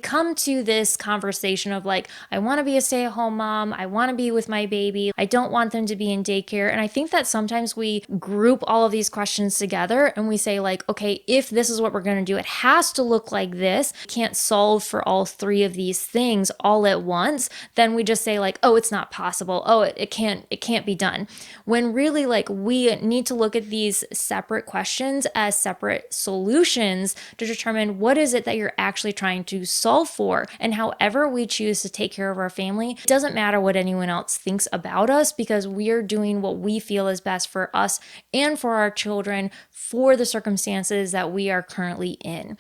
come to this conversation of like, I want to be a stay-at-home mom, I want to be with my baby, I don't want them to be in daycare. And I think that sometimes we group all of these questions together and we say like, okay, if this is what we're going to do, it has to look like this. Can't solve for all three of these things all at once. Then we just say like, oh, it's not possible. Oh, it can't be done. When really like we need to look at these separate questions as separate solutions to determine what is it that you're actually trying to solve for. And however we choose to take care of our family, it doesn't matter what anyone else thinks about us, because we are doing what we feel is best for us and for our children for the circumstances that we are currently in.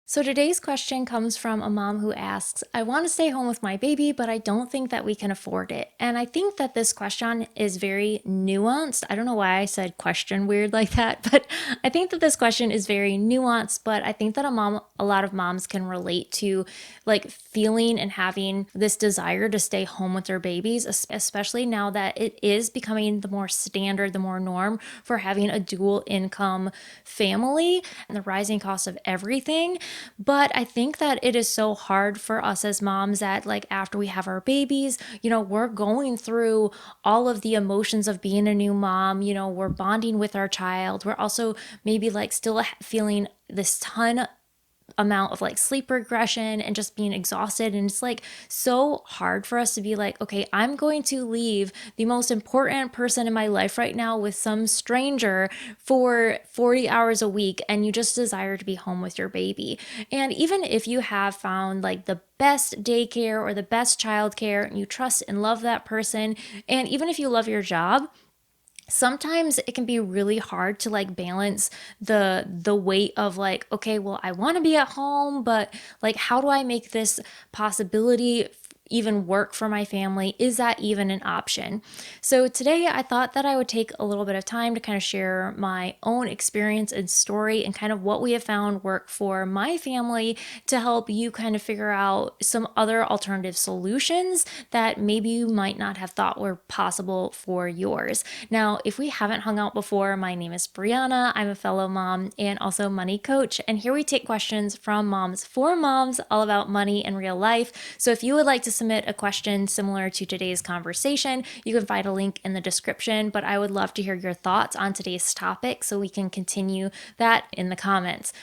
So today's question comes from a mom who asks, I want to stay home with my baby, but I don't think that we can afford it. And I think that this question is very nuanced. I don't know why I said question weird like that, but I think that this question is very nuanced. But I think that a lot of moms can relate to like feeling and having this desire to stay home with their babies, especially now that it is becoming the more standard, the more norm for having a dual income family and the rising cost of everything. But I think that it is so hard for us as moms that like after we have our babies, we're going through all of the emotions of being a new mom, we're bonding with our child. We're also maybe like still feeling this ton amount of like sleep regression and just being exhausted. And it's like so hard for us to be like, okay, I'm going to leave the most important person in my life right now with some stranger for 40 hours a week, and you just desire to be home with your baby. And even if you have found like the best daycare or the best childcare and you trust and love that person, and even if you love your job, sometimes it can be really hard to like balance the weight of like, okay, well, I want to be at home, but like, how do I make this possibility even work for my family? Is that even an option? So today I thought that I would take a little bit of time to kind of share my own experience and story and kind of what we have found work for my family to help you kind of figure out some other alternative solutions that maybe you might not have thought were possible for yours. Now, if we haven't hung out before, my name is Brianna. I'm a fellow mom and also money coach. And here we take questions from moms for moms all about money and real life. So if you would like to submit a question similar to today's conversation, you can find a link in the description, but I would love to hear your thoughts on today's topic so we can continue that in the comments.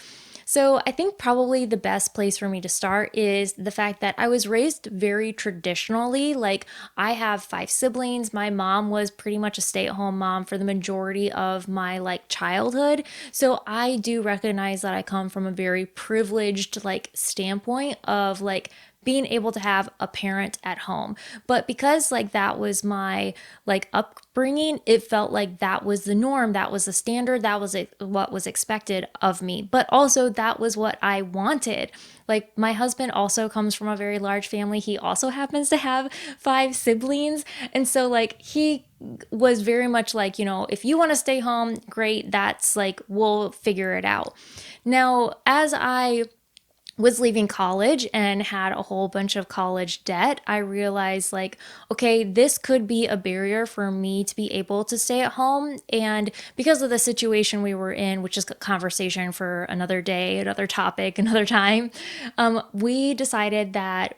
So I think probably the best place for me to start is the fact that I was raised very traditionally. Like I have 5 siblings. My mom was pretty much a stay-at-home mom for the majority of my like childhood. So I do recognize that I come from a very privileged like standpoint of like being able to have a parent at home. But because like that was my like upbringing, it felt like that was the norm, that was the standard, that was what was expected of me. But also that was what I wanted. Like my husband also comes from a very large family. He also happens to have 5 siblings. And so like he was very much like, if you want to stay home, great, that's like, we'll figure it out. Now, as I was leaving college and had a whole bunch of college debt, I realized like, okay, this could be a barrier for me to be able to stay at home. And because of the situation we were in, which is a conversation for another day, another topic, another time, we decided that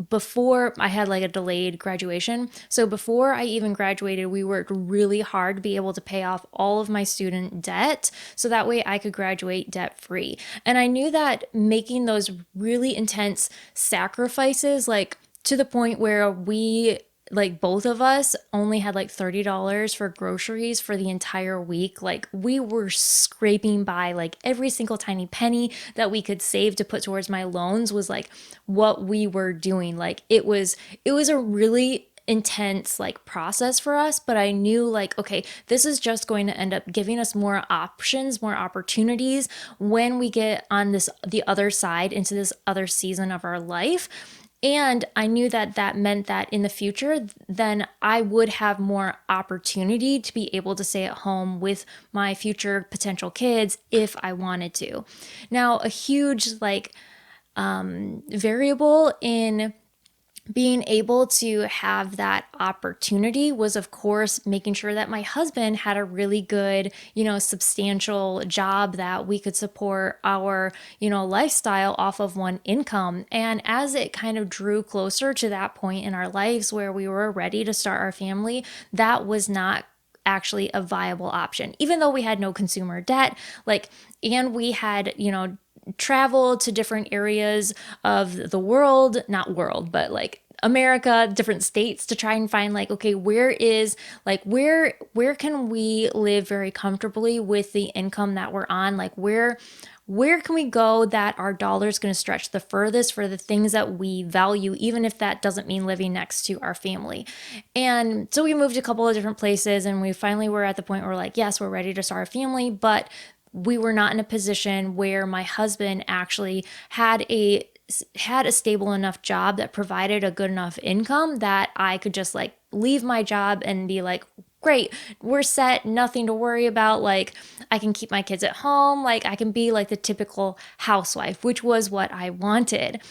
before I had like a delayed graduation. So before I even graduated, we worked really hard to be able to pay off all of my student debt so that way I could graduate debt free. And I knew that making those really intense sacrifices, like to the point where we like both of us only had like $30 for groceries for the entire week. Like we were scraping by, like every single tiny penny that we could save to put towards my loans was like what we were doing. Like it was a really intense like process for us, but I knew like, okay, this is just going to end up giving us more options, more opportunities when we get on the other side into this other season of our life. And I knew that that meant that in the future, then I would have more opportunity to be able to stay at home with my future potential kids if I wanted to. Now, a huge variable in being able to have that opportunity was, of course, making sure that my husband had a really good, substantial job that we could support our, lifestyle off of one income. And as it kind of drew closer to that point in our lives where we were ready to start our family, that was not actually a viable option, even though we had no consumer debt, and we had, traveled to different areas of the world, not world, but America, different states, to try and find okay, where can we live very comfortably with the income that we're on? Where can we go that our dollar is going to stretch the furthest for the things that we value, even if that doesn't mean living next to our family? And so we moved a couple of different places, and we finally were at the point where yes, we're ready to start a family, but we were not in a position where my husband actually had a stable enough job that provided a good enough income that I could just leave my job and be great, we're set, nothing to worry about. I can keep my kids at home. I can be the typical housewife, which was what I wanted.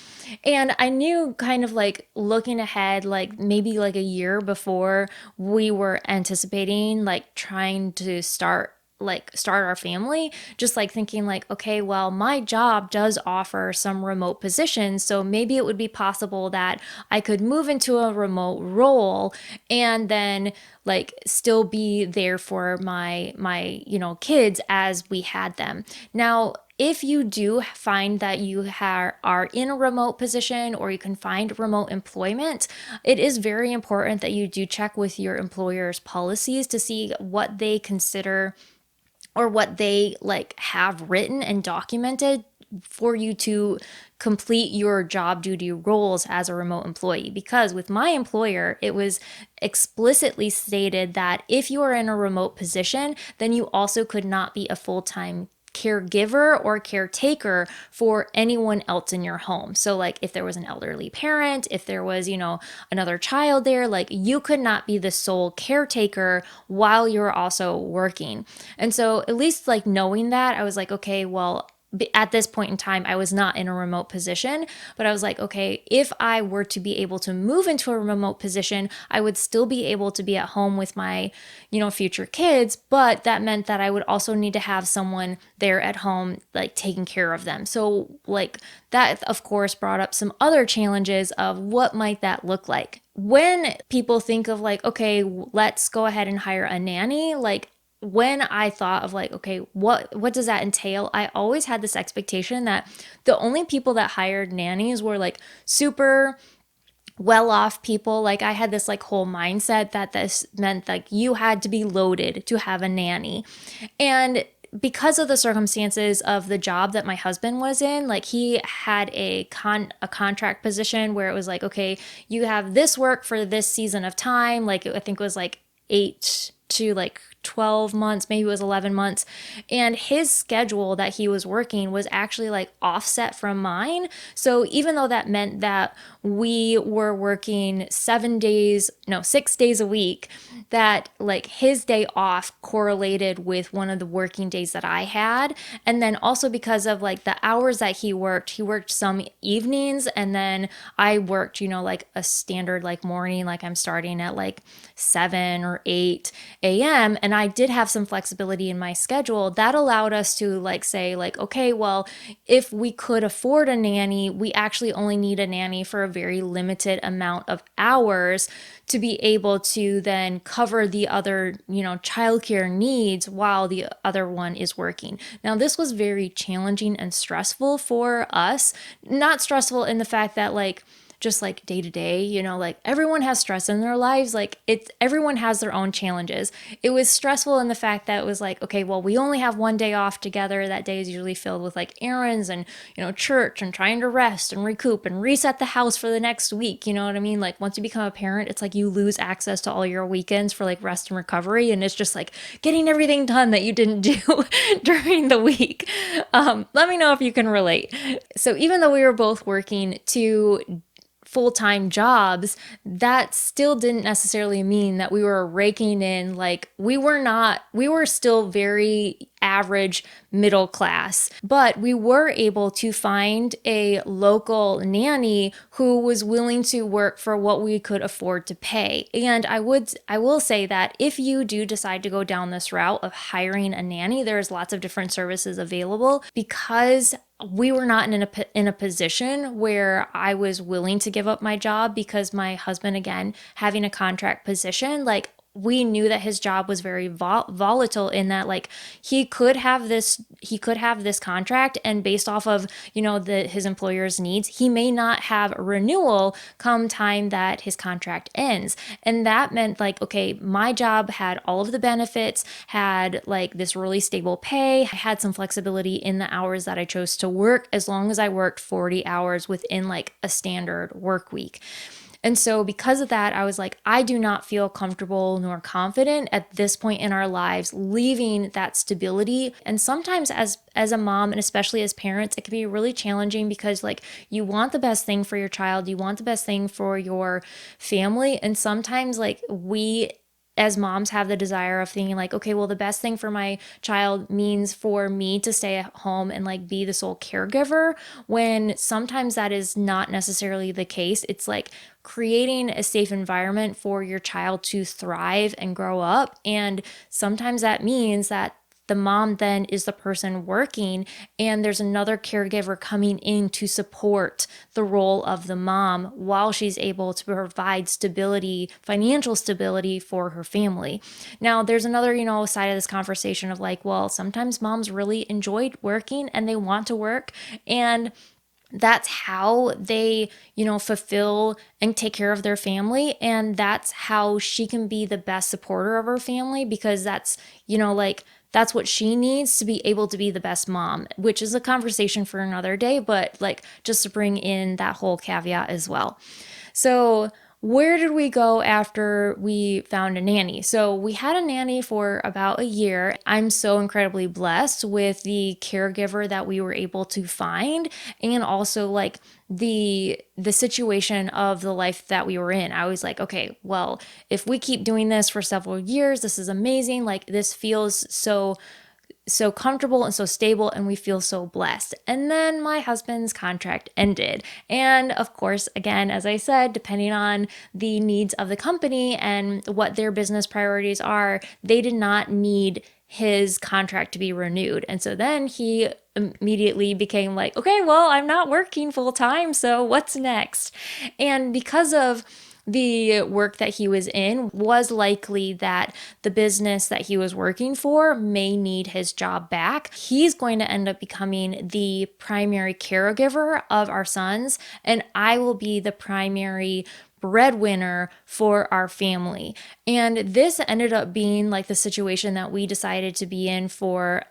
And I knew kind of looking ahead, maybe a year before we were anticipating trying to start our family, just thinking okay, well, my job does offer some remote positions, so maybe it would be possible that I could move into a remote role and then still be there for my kids as we had them. Now, if you do find that you are in a remote position or you can find remote employment, it is very important that you do check with your employer's policies to see what they consider or what they have written and documented for you to complete your job duty roles as a remote employee. Because with my employer, it was explicitly stated that if you are in a remote position, then you also could not be a full-time caregiver or caretaker for anyone else in your home. So if there was an elderly parent, if there was, another child there, you could not be the sole caretaker while you're also working. And so at least knowing that, I was okay, well, at this point in time, I was not in a remote position, but I was okay, if I were to be able to move into a remote position, I would still be able to be at home with my, future kids, but that meant that I would also need to have someone there at home, taking care of them. So that, of course, brought up some other challenges of what might that look like. When people think of okay, let's go ahead and hire a nanny, when I thought of okay, what does that entail? I always had this expectation that the only people that hired nannies were super well-off people. I had this whole mindset that this meant you had to be loaded to have a nanny. And because of the circumstances of the job that my husband was in, he had a contract position where it was okay, you have this work for this season of time. I think it was 8 to 12 months, maybe it was 11 months. And his schedule that he was working was actually offset from mine. So even though that meant that we were working 6 days a week, that his day off correlated with one of the working days that I had. And then also because of the hours that he worked some evenings, and then I worked, a standard morning, I'm starting at 7 or 8 a.m. And I did have some flexibility in my schedule that allowed us to say okay, well, if we could afford a nanny, we actually only need a nanny for a very limited amount of hours to be able to then cover the other, childcare needs while the other one is working. Now, this was very challenging and stressful for us. Not stressful in the fact that just day to day, everyone has stress in their lives. Everyone has their own challenges. It was stressful in the fact that it was okay, well, we only have one day off together. That day is usually filled with errands and, church and trying to rest and recoup and reset the house for the next week. You know what I mean? Once you become a parent, it's you lose access to all your weekends for rest and recovery. And it's just getting everything done that you didn't do during the week. Let me know if you can relate. So even though we were both working to full-time jobs, that still didn't necessarily mean that we were raking in we were still very average middle class. But we were able to find a local nanny who was willing to work for what we could afford to pay. And I will say that if you do decide to go down this route of hiring a nanny, there's lots of different services available, because we were not in a position where I was willing to give up my job, because my husband, again, having a contract position, like, we knew that his job was very volatile, in that, like, he could have this contract, and based off of, his employer's needs, he may not have a renewal come time that his contract ends. And that meant, like, okay, my job had all of the benefits, had like this really stable pay, I had some flexibility in the hours that I chose to work, as long as I worked 40 hours within like a standard work week. And so because of that, I was like, I do not feel comfortable nor confident at this point in our lives leaving that stability. And sometimes as a mom, and especially as parents, it can be really challenging, because like, you want the best thing for your child, you want the best thing for your family. And sometimes, like, we as moms have the desire of thinking like, okay, well, the best thing for my child means for me to stay at home and like be the sole caregiver, when sometimes that is not necessarily the case. It's like creating a safe environment for your child to thrive and grow up. And sometimes that means that the mom then is the person working, and there's another caregiver coming in to support the role of the mom while she's able to provide stability, financial stability for her family. Now, there's another, side of this conversation of like, well, sometimes moms really enjoy working and they want to work, and that's how they, fulfill and take care of their family. And that's how she can be the best supporter of her family, because that's, that's what she needs to be able to be the best mom, which is a conversation for another day, but like, just to bring in that whole caveat as well. So where did we go after we found a nanny? So we had a nanny for about a year. I'm so incredibly blessed with the caregiver that we were able to find, and also like the situation of the life that we were in. I was like, okay, well, if we keep doing this for several years, this is amazing. Like, this feels so comfortable and so stable, and we feel so blessed. And then my husband's contract ended. And of course, again, as I said, depending on the needs of the company and what their business priorities are, they did not need his contract to be renewed. And so then he immediately became like, okay, well, I'm not working full time, so what's next? And because of the work that he was in, was likely that the business that he was working for may need his job back. He's going to end up becoming the primary caregiver of our sons, and I will be the primary breadwinner for our family. And this ended up being like the situation that we decided to be in for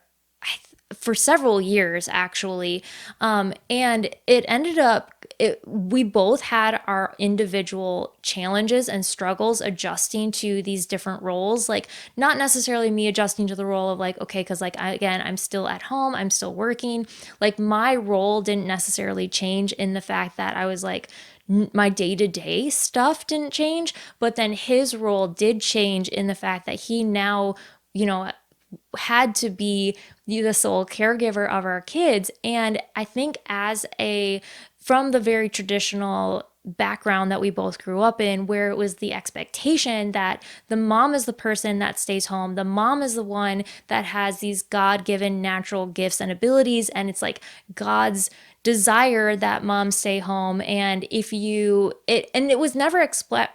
several years, actually. And it ended up, we both had our individual challenges and struggles adjusting to these different roles. Like, not necessarily me adjusting to the role of like, okay, because like, I'm still at home, I'm still working. Like, my role didn't necessarily change in the fact that I was like, my day-to-day stuff didn't change, but then his role did change in the fact that he now, had to be the sole caregiver of our kids. And I think from the very traditional background that we both grew up in, where it was the expectation that the mom is the person that stays home, the mom is the one that has these God-given natural gifts and abilities, and it's like God's desire that moms stay home. And it was never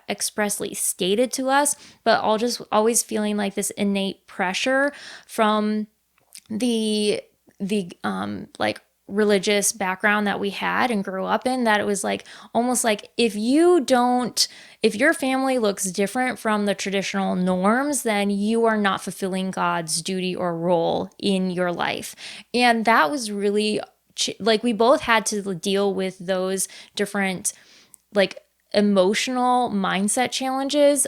expressly stated to us, but always feeling like this innate pressure from the like religious background that we had and grew up in, that it was like almost like if your family looks different from the traditional norms, then you are not fulfilling God's duty or role in your life. And that was really like, we both had to deal with those different like emotional mindset challenges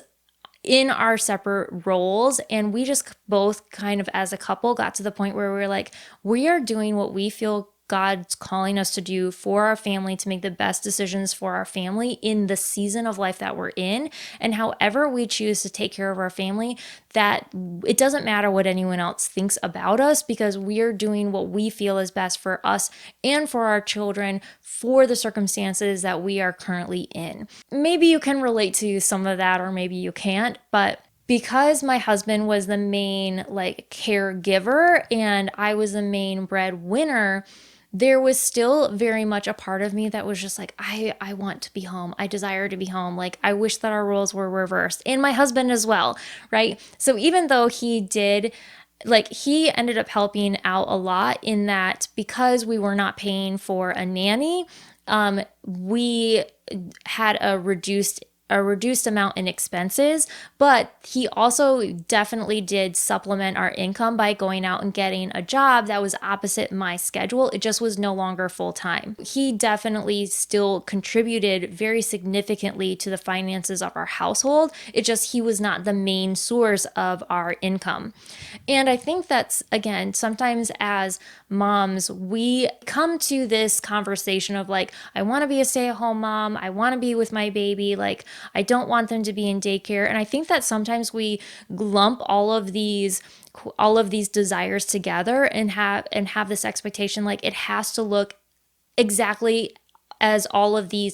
in our separate roles. And we just both kind of as a couple got to the point where we were like, we are doing what we feel God's calling us to do for our family, to make the best decisions for our family in the season of life that we're in. And however we choose to take care of our family, that it doesn't matter what anyone else thinks about us, because we're doing what we feel is best for us and for our children for the circumstances that we are currently in. Maybe you can relate to some of that, or maybe you can't, but because my husband was the main caregiver and I was the main breadwinner, there was still very much a part of me that was just like, I want to be home. I desire to be home. I wish that our roles were reversed, and my husband as well, right? So even though he ended up helping out a lot in that, because we were not paying for a nanny, we had a reduced amount in expenses, but he also definitely did supplement our income by going out and getting a job that was opposite my schedule. It just was no longer full time. He definitely still contributed very significantly to the finances of our household. He was not the main source of our income. And I think that's, again, sometimes as moms, we come to this conversation of I want to be a stay-at-home mom. I want to be with my baby. I don't want them to be in daycare. And I think that sometimes we lump all of these desires together and have this expectation it has to look exactly as all of the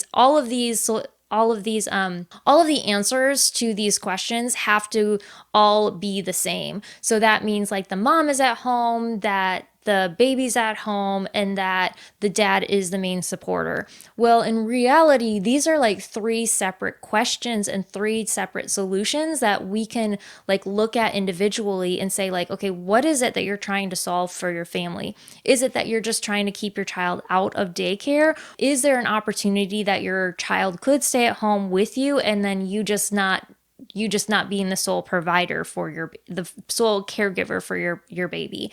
answers to these questions have to all be the same. So that means the mom is at home, that the baby's at home, and that the dad is the main supporter. Well, in reality, these are three separate questions and three separate solutions that we can look at individually and say okay, what is it that you're trying to solve for your family? Is it that you're just trying to keep your child out of daycare? Is there an opportunity that your child could stay at home with you, and then you just not being the sole provider for the sole caregiver for your baby?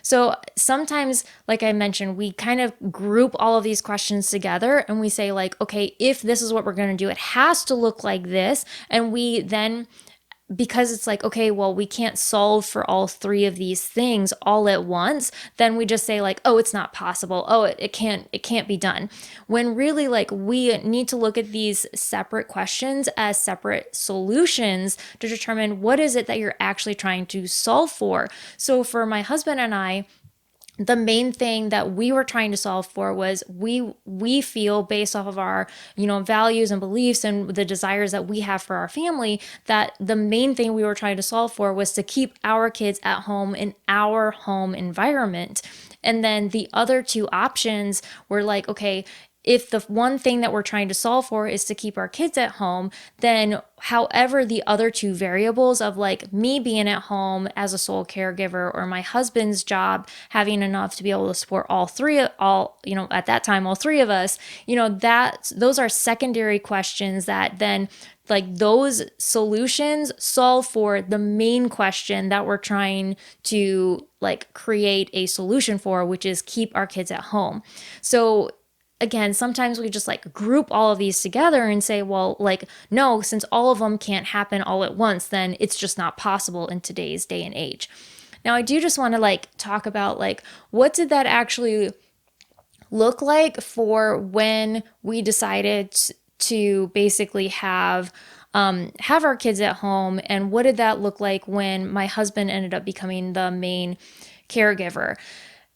So sometimes, like I mentioned, we kind of group all of these questions together and we say okay, if this is what we're going to do, it has to look like this. And we then, because it's okay, well, we can't solve for all three of these things all at once, then we just say oh, it's not possible. Oh, it can't be done. When really we need to look at these separate questions as separate solutions to determine what is it that you're actually trying to solve for. So for my husband and I, the main thing that we were trying to solve for was we feel, based off of our values and beliefs and the desires that we have for our family, that the main thing we were trying to solve for was to keep our kids at home in our home environment. And then the other two options were okay, if the one thing that we're trying to solve for is to keep our kids at home, then however the other two variables of me being at home as a sole caregiver, or my husband's job having enough to be able to support all three of us, those are secondary questions that then those solutions solve for the main question that we're trying to create a solution for, which is keep our kids at home. So again, sometimes we just group all of these together and say, well, no, since all of them can't happen all at once, then it's just not possible in today's day and age. Now, I do just want to talk about what did that actually look like for when we decided to basically have our kids at home, and what did that look like when my husband ended up becoming the main caregiver.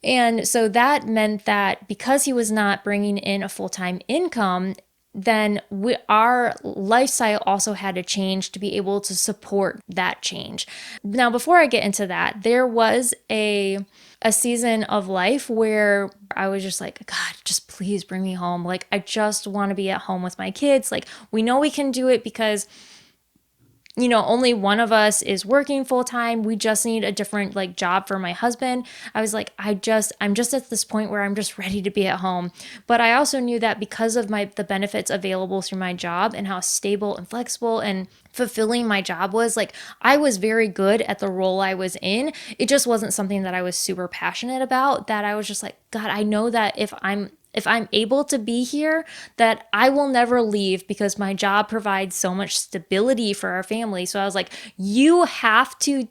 And so that meant that because he was not bringing in a full-time income, then our lifestyle also had to change to be able to support that change. Now, before I get into that, there was a season of life where I was just God, just please bring me home. I just want to be at home with my kids. We know we can do it because only one of us is working full time. We just need a different job for my husband. I was I'm just at this point where I'm just ready to be at home. But I also knew that because of the benefits available through my job and how stable and flexible and fulfilling my job was, I was very good at the role I was in. It just wasn't something that I was super passionate about, that I was just God, I know that if I'm able to be here, that I will never leave because my job provides so much stability for our family. So I was you have to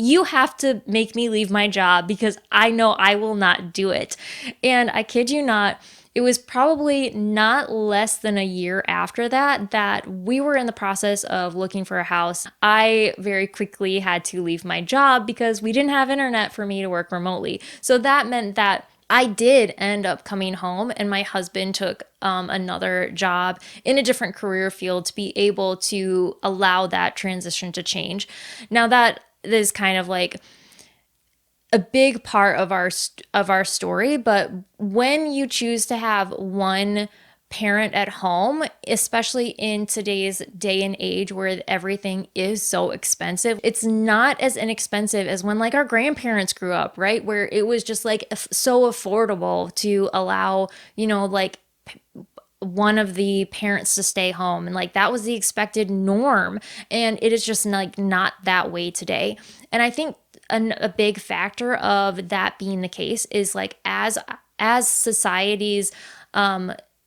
you have to make me leave my job because I know I will not do it. And I kid you not, it was probably not less than a year after that we were in the process of looking for a house. I very quickly had to leave my job because we didn't have internet for me to work remotely. So that meant that I did end up coming home, and my husband took another job in a different career field to be able to allow that transition to change. Now, that is kind of like a big part of our story, but when you choose to have one parent at home, especially in today's day and age where everything is so expensive, it's not as inexpensive as when like our grandparents grew up, right? Where it was just like so affordable to allow, like one of the parents to stay home, and like that was the expected norm, and it is just like not that way today. And I think a big factor of that being the case is like as society's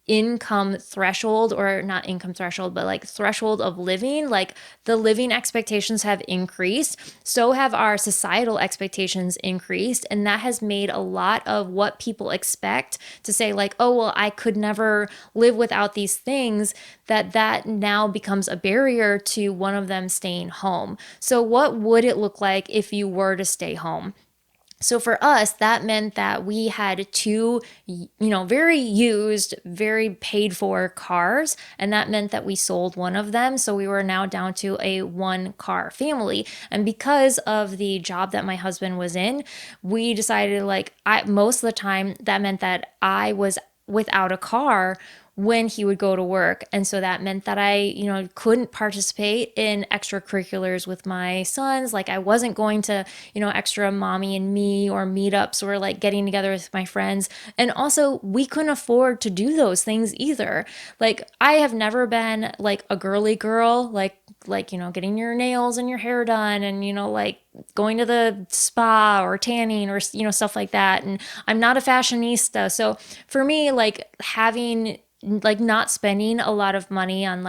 income threshold, or not income threshold, but like threshold of living, like the living expectations have increased, so have our societal expectations increased. And that has made a lot of what people expect to say like, oh, well, I could never live without these things, that now becomes a barrier to one of them staying home. So what would it look like if you were to stay home? So for us, that meant that we had two, very used, very paid for cars. And that meant that we sold one of them. So we were now down to a one car family. And because of the job that my husband was in, we decided most of the time that meant that I was without a car when he would go to work. And so that meant that I, couldn't participate in extracurriculars with my sons. Like I wasn't going to, extra mommy and me or meetups or like getting together with my friends. And also we couldn't afford to do those things either. Like I have never been like a girly girl, like, getting your nails and your hair done and, like going to the spa or tanning or, stuff like that. And I'm not a fashionista. So for me, like having not spending a lot of money on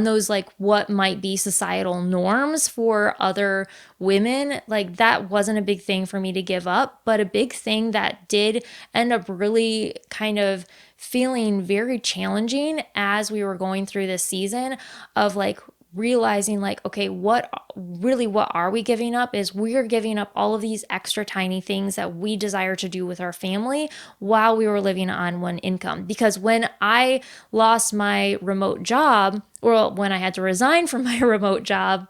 those what might be societal norms for other women, like that wasn't a big thing for me to give up. But a big thing that did end up really kind of feeling very challenging as we were going through this season of realizing okay, what are we giving up is we're giving up all of these extra tiny things that we desire to do with our family while we were living on one income. Because when I lost my remote job, or when I had to resign from my remote job,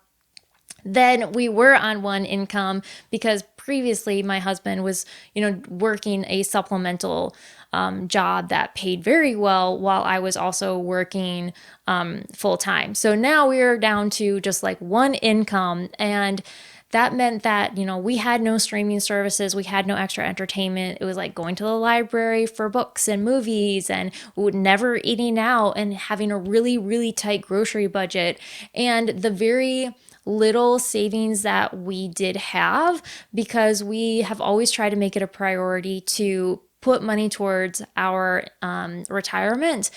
then we were on one income because previously my husband was, working a supplemental job that paid very well while I was also working full time. So now we're down to just one income. And that meant that, we had no streaming services. We had no extra entertainment. It was like going to the library for books and movies and never eating out and having a really, really tight grocery budget. And the very little savings that we did have, because we have always tried to make it a priority to put money towards our retirement.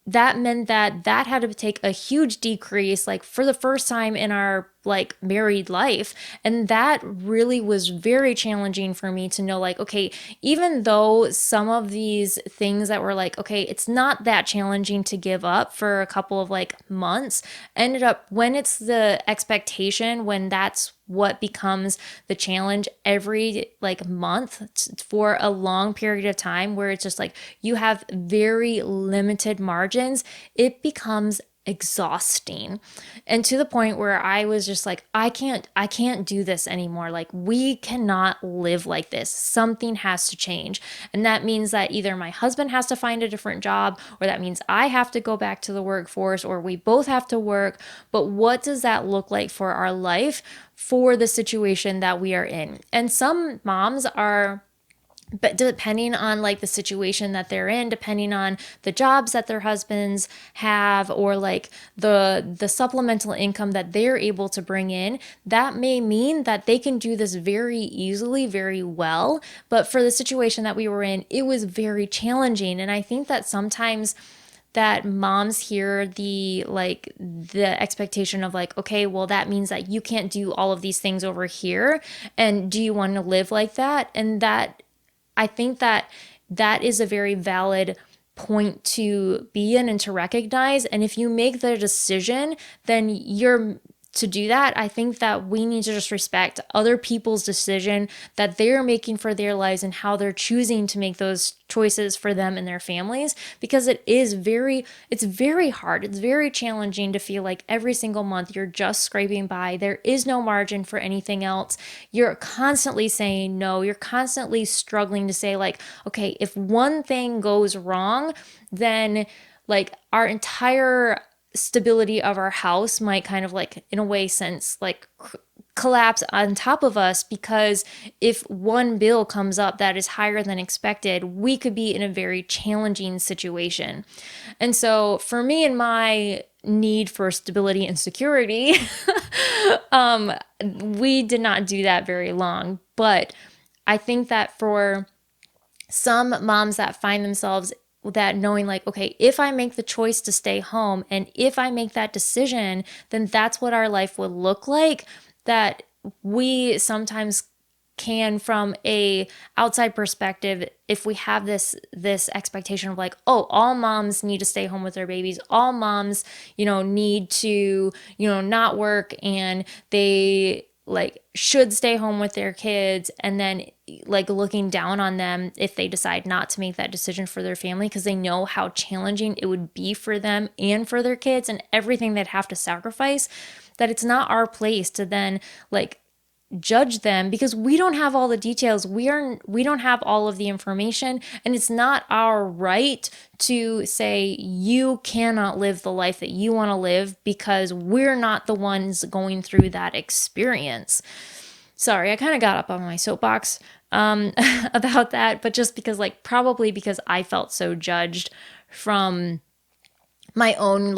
That meant that had to take a huge decrease, for the first time in our married life. And that really was very challenging for me to know, okay, even though some of these things that were okay, it's not that challenging to give up for a couple of months, ended up when it's the expectation, when that's what becomes the challenge every month for a long period of time, where it's just you have very limited margins, it becomes exhausting. And to the point where I was just I can't do this anymore. We cannot live like this. Something has to change. And that means that either my husband has to find a different job, or that means I have to go back to the workforce, or we both have to work. But what does that look like for our life, for the situation that we are in? And some moms are, but depending on the situation that they're in, depending on the jobs that their husbands have, or the supplemental income that they're able to bring in, that may mean that they can do this very easily, very well. But for the situation that we were in, it was very challenging. And I think that sometimes that moms hear the expectation of like, okay, well, that means that you can't do all of these things over here. And do you want to live like that? And that, I think that that is a very valid point to be in and to recognize. And if you make the decision, then you're to do that. I think that we need to just respect other people's decision that they're making for their lives and how they're choosing to make those choices for them and their families, because it's very hard. It's very challenging to feel like every single month you're just scraping by. There is no margin for anything else. You're constantly saying no. You're constantly struggling to say like, okay, if one thing goes wrong, then like our entire stability of our house might kind of like, in a way, sense like collapse on top of us, because if one bill comes up that is higher than expected, we could be in a very challenging situation. And so for me and my need for stability and security, we did not do that very long. But I think that for some moms that find themselves that knowing like, okay, if I make the choice to stay home and if I make that decision, then that's what our life would look like, that we sometimes can, from a outside perspective, if we have this expectation of like, oh, all moms need to stay home with their babies, all moms, need to, not work, and they like should stay home with their kids, and then like looking down on them if they decide not to make that decision for their family, because they know how challenging it would be for them and for their kids and everything they'd have to sacrifice, that it's not our place to then like judge them, because we don't have all the details. We don't have all of the information, and it's not our right to say you cannot live the life that you want to live, because we're not the ones going through that experience. Sorry, I kind of got up on my soapbox about that, but just because probably because I felt so judged from my own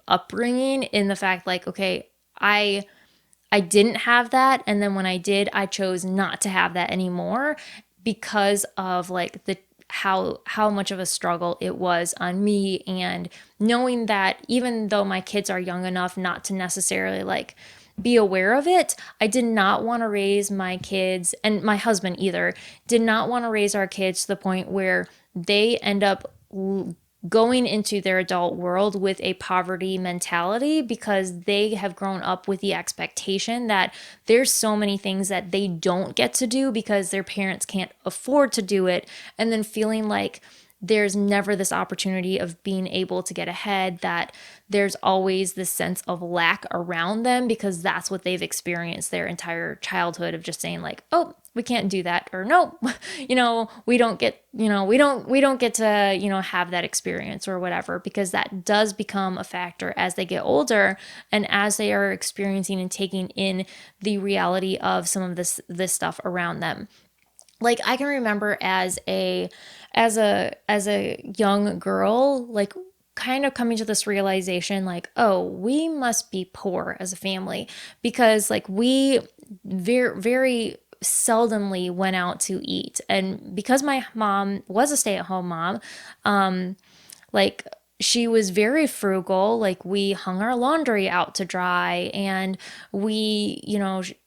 upbringing, in the fact okay, I didn't have that, and then when I did, I chose not to have that anymore, because of the how much of a struggle it was on me, and knowing that even though my kids are young enough not to necessarily be aware of it, I did not want to raise my kids, and my husband either did not want to raise our kids to the point where they end up going into their adult world with a poverty mentality, because they have grown up with the expectation that there's so many things that they don't get to do because their parents can't afford to do it, and then feeling like there's never this opportunity of being able to get ahead, that there's always this sense of lack around them, because that's what they've experienced their entire childhood, of just saying oh, we can't do that, or no, we don't get, we don't get to, have that experience or whatever, because that does become a factor as they get older, and as they are experiencing and taking in the reality of some of this stuff around them. I can remember as a young girl, kind of coming to this realization, oh, we must be poor as a family, because we very, very seldomly went out to eat. And because my mom was a stay-at-home mom, she was very frugal. We hung our laundry out to dry, and we,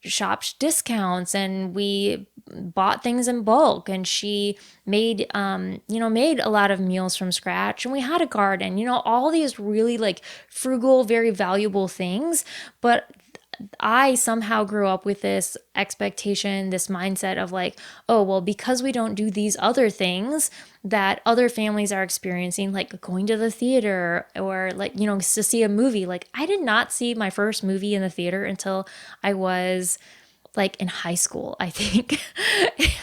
shopped discounts, and we bought things in bulk, and she made a lot of meals from scratch, and we had a garden, all these really frugal, very valuable things. But I somehow grew up with this expectation, this mindset of oh, well, because we don't do these other things that other families are experiencing, like going to the theater, or to see a movie. I did not see my first movie in the theater until I was in high school, I think.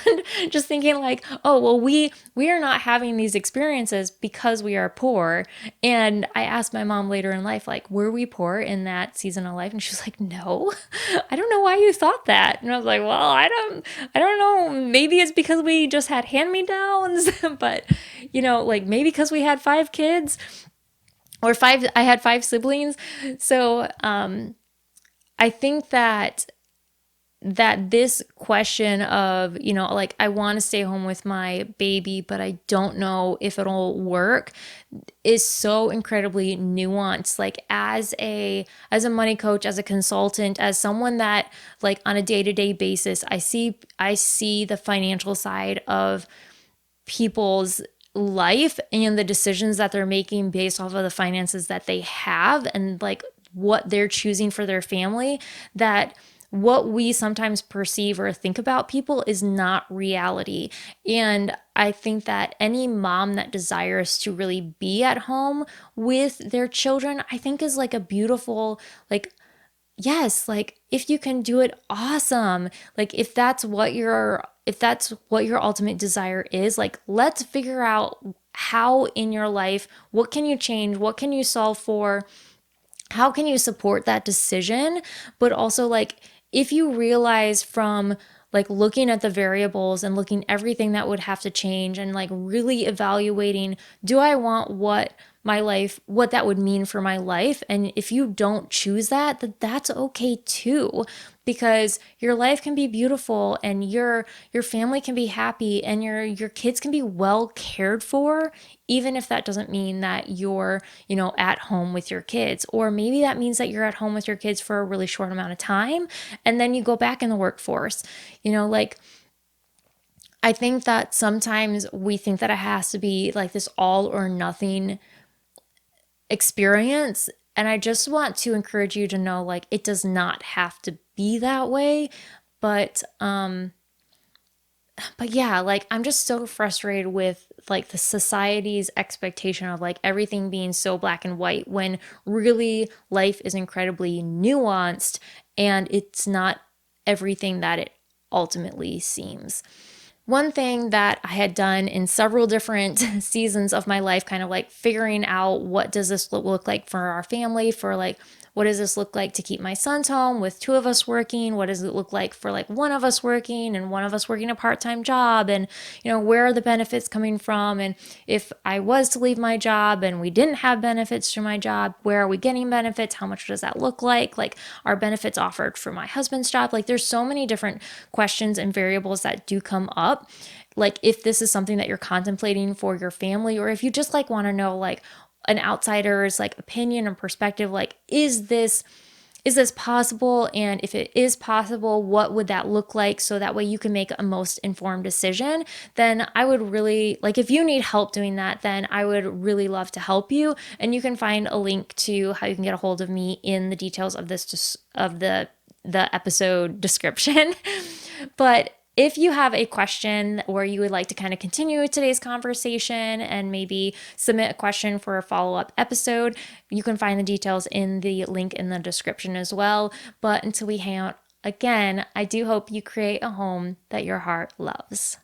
And just thinking oh, well, we are not having these experiences because we are poor. And I asked my mom later in life, were we poor in that season of life? And she's like, no, I don't know why you thought that. And I was like, well, I don't know. Maybe it's because we just had hand-me-downs, but maybe because we had 5 kids, or I had 5 siblings. So, I think that that this question of, like, I want to stay home with my baby, but I don't know if it'll work, is so incredibly nuanced. Like, as a money coach, as a consultant, as someone that, like, on a day-to-day basis, I see the financial side of people's life and the decisions that they're making based off of the finances that they have, and like what they're choosing for their family, that what we sometimes perceive or think about people is not reality. And I think that any mom that desires to really be at home with their children, I think is like a beautiful, like, yes, like if you can do it, awesome. Like if that's what your ultimate desire is, like let's figure out how in your life, what can you change, what can you solve for, how can you support that decision? But also, like, if you realize from like looking at the variables and looking everything that would have to change and like really evaluating, do I want what that would mean for my life? And if you don't choose that, that's okay too, because your life can be beautiful and your family can be happy and your kids can be well cared for, even if that doesn't mean that you're, at home with your kids. Or maybe that means that you're at home with your kids for a really short amount of time and then you go back in the workforce. Like, I think that sometimes we think that it has to be like this all or nothing experience. And I just want to encourage you to know, like, it does not have to be that way. But yeah, like, I'm just so frustrated with like the society's expectation of like everything being so black and white, when really life is incredibly nuanced and it's not everything that it ultimately seems. One thing that I had done in several different seasons of my life, kind of like figuring out, what does this look like for our family, for like, what does this look like to keep my sons home with two of us working? What does it look like for like one of us working and one of us working a part-time job? And, where are the benefits coming from? And if I was to leave my job and we didn't have benefits through my job, where are we getting benefits? How much does that look like? Like, are benefits offered for my husband's job? Like, there's so many different questions and variables that do come up. Like, if this is something that you're contemplating for your family, or if you just like want to know like an outsider's like opinion and perspective, like, is this possible? And if it is possible, what would that look like? So that way you can make a most informed decision. Then I would really, like, if you need help doing that, then I would really love to help you. And you can find a link to how you can get a hold of me in the details of the episode description. But if you have a question or you would like to kind of continue today's conversation and maybe submit a question for a follow-up episode, you can find the details in the link in the description as well. But until we hang out again, I do hope you create a home that your heart loves.